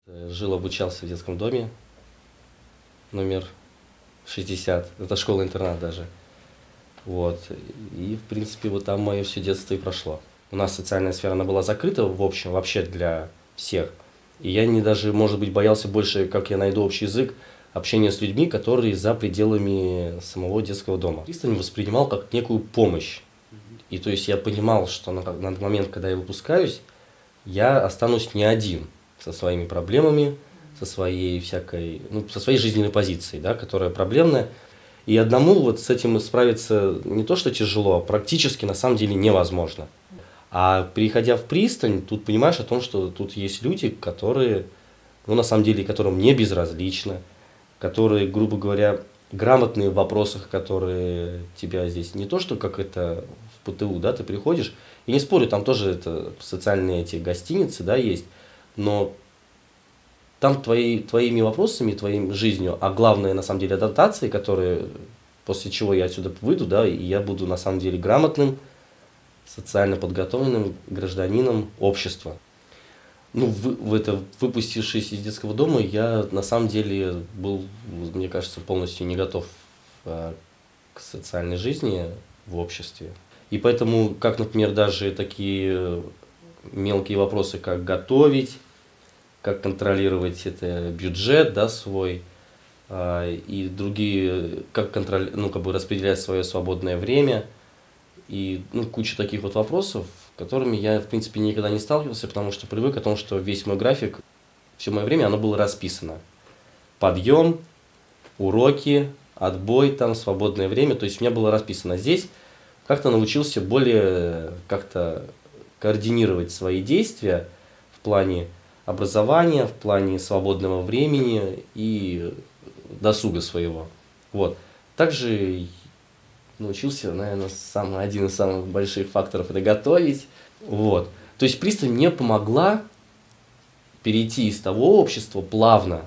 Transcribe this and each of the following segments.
Жил, обучался в детском доме номер 60. Это школа-интернат даже. Вот. И, в принципе, вот там мое все детство и прошло. У нас социальная сфера, она была закрыта, в общем, вообще для всех. И я не даже, может быть, боялся больше, как я найду общий язык, общения с людьми, которые за пределами самого детского дома. Пристань воспринимал как некую помощь. И то есть я понимал, что на момент, когда я выпускаюсь, я останусь не один со своими проблемами, со своей всякой, ну, со своей жизненной позицией, да, которая проблемная. И одному вот с этим справиться не то что тяжело, а практически на самом деле невозможно. А переходя в пристань, тут понимаешь о том, что тут есть люди, которые, ну, на самом деле, которым не безразлично, которые, грубо говоря, грамотные в вопросах, которые тебя здесь не то, что как это в ПТУ, да, ты приходишь, и не спорю, там тоже это социальные эти гостиницы, да, есть, но там твоими вопросами, твоей жизнью, а главное, на самом деле, адаптацией, которые, после чего я отсюда выйду, да, и я буду, на самом деле, грамотным, социально подготовленным гражданином общества. Ну, выпустившись из детского дома, я, на самом деле, был, мне кажется, полностью не готов к социальной жизни в обществе. И поэтому, как, например, даже такие мелкие вопросы, как готовить, как контролировать это бюджет, да, свой, и другие, как ну, как бы распределять свое свободное время, и, ну, куча таких вот вопросов, с которыми я, в принципе, никогда не сталкивался, потому что привык о том, что весь мой график, все мое время, оно было расписано. Подъем, уроки, отбой, там, свободное время, то есть у меня было расписано. Здесь как-то научился более как-то координировать свои действия в плане образования, в плане свободного времени и досуга своего. Вот. Также научился, наверное, один из самых больших факторов – это готовить. Вот. То есть пристань мне помогла перейти из того общества плавно,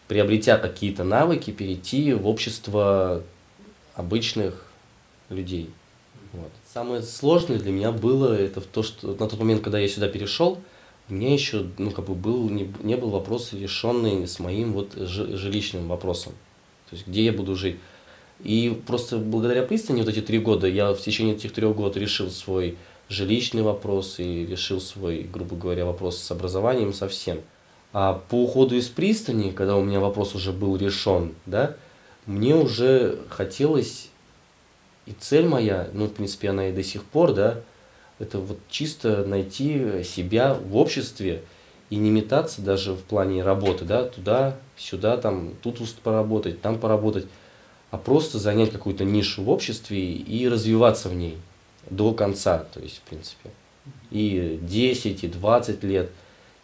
приобретя какие-то навыки, перейти в общество обычных людей. Вот. Самое сложное для меня было это то, что на тот момент, когда я сюда перешел, у меня еще, ну, как бы не был вопрос решенный с моим вот жилищным вопросом. То есть где я буду жить. И просто благодаря пристани вот эти 3 года я в течение этих 3 год решил свой жилищный вопрос и решил свой, грубо говоря, вопрос с образованием совсем. А по уходу из пристани, когда у меня вопрос уже был решен, да, мне уже хотелось, и цель моя, ну, в принципе, она и до сих пор, да, это вот чисто найти себя в обществе и не метаться даже в плане работы, да, туда, сюда, там, тут поработать, там поработать, а просто занять какую-то нишу в обществе и развиваться в ней до конца, то есть, в принципе, и 10, и 20 лет.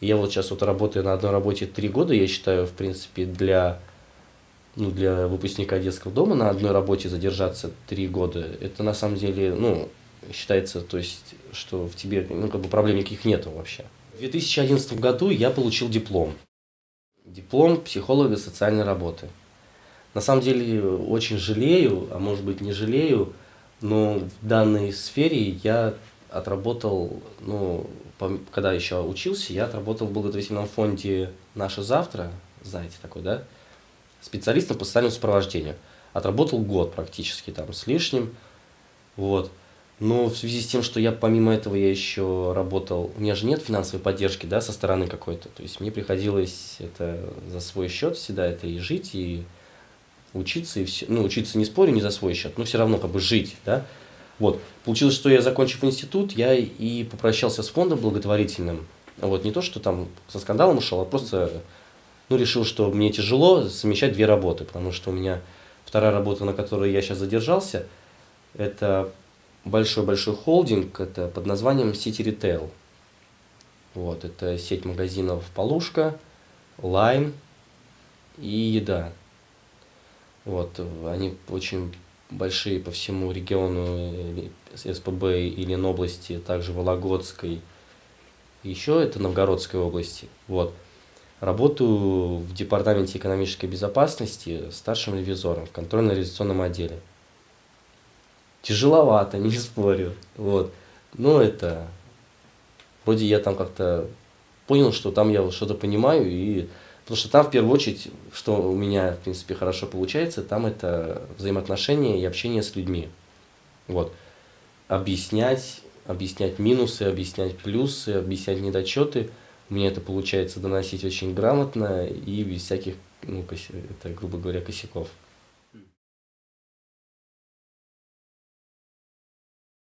И я вот сейчас вот работаю на одной работе 3 года, я считаю, в принципе, для выпускника детского дома на одной работе задержаться 3 года, это на самом деле, ну, считается, то есть, что в тебе, ну, как бы проблем никаких нету вообще. В 2011 году я получил диплом. Диплом психолога социальной работы. На самом деле очень жалею, а может быть не жалею, но в данной сфере я отработал, ну, когда еще учился, я отработал в благотворительном фонде «Наше завтра», знаете такой, да, специалистом по социальному сопровождению. Отработал год практически там с лишним, вот. Но в связи с тем, что я помимо этого я еще работал, у меня же нет финансовой поддержки, да, со стороны какой-то, то есть мне приходилось это за свой счет всегда это и жить, и учиться, и все, ну, учиться не спорю, не за свой счет, но все равно как бы жить, да. Вот. Получилось, что я, закончив институт, я и попрощался с фондом благотворительным. Вот. Не то, что там со скандалом ушел, а просто, ну, решил, что мне тяжело совмещать 2 работы, потому что у меня вторая работа, на которой я сейчас задержался, это большой-большой холдинг, это под названием City Retail. Вот. Это сеть магазинов «Полушка», «Лайм» и «Еда». Вот, они очень большие по всему региону СПБ и Ленобласти, также Вологодской, еще это Новгородской области. Вот. Работаю в департаменте экономической безопасности старшим ревизором в контрольно-ревизационном отделе. Тяжеловато, не спорю. Вот. Но это, вроде я там как-то понял, что там я вот что-то понимаю, и потому что там в первую очередь, что у меня, в принципе, хорошо получается, там это взаимоотношения и общение с людьми. Вот. Объяснять минусы, объяснять плюсы, объяснять недочеты. У меня это получается доносить очень грамотно и без всяких, ну, это, грубо говоря, косяков.